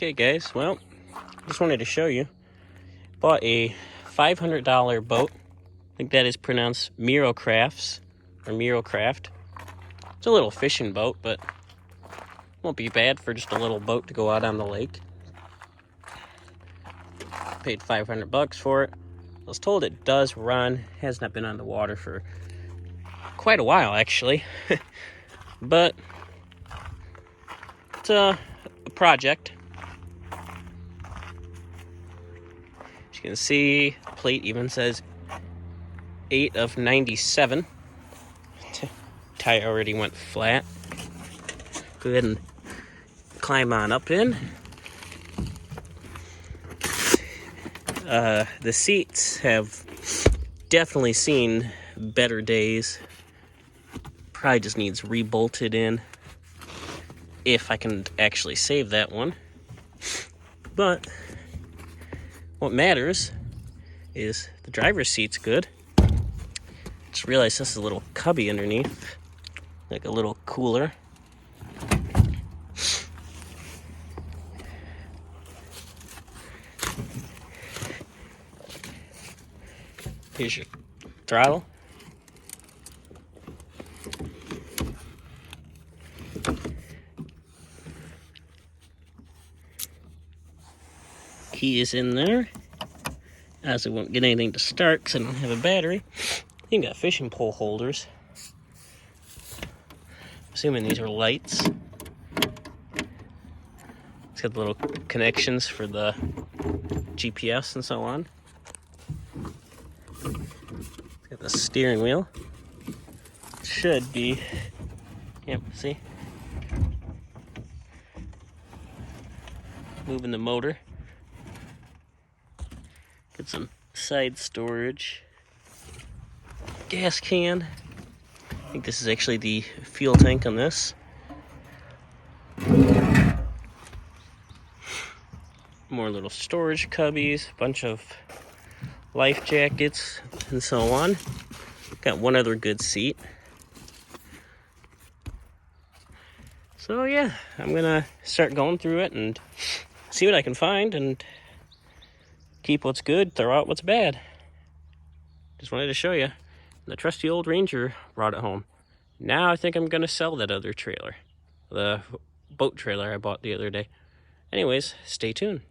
Okay guys, well, just wanted to show you. Bought a $500 boat. I think that is pronounced Miro Crafts or Miro Craft. It's a little fishing boat, but won't be bad for just a little boat to go out on the lake. Paid $500 for it. I was told it does run. Has not been on the water for quite a while actually. But it's a project. As you can see, the plate even says 8 of 97. Tire already went flat. Go ahead and climb on up in. The seats have definitely seen better days. Probably just needs rebolted in if I can actually save that one. But what matters is the driver's seat's good. Just realized this is a little cubby underneath, like a little cooler. Here's your throttle. Key is in there. As I won't get anything to start because I don't have a battery. You got fishing pole holders. Assuming these are lights. It's got the little connections for the GPS and so on. It's got the steering wheel. It should be, yep, see? Moving the motor. Get some side storage. Gas can. I think this is actually the fuel tank on this. More little storage cubbies, bunch of life jackets, and so on. Got one other good seat. So yeah, I'm gonna start going through it and see what I can find and keep what's good, throw out what's bad. Just wanted to show you. The trusty old Ranger brought it home. Now I think I'm gonna sell that other trailer. The boat trailer I bought the other day. Anyways, stay tuned.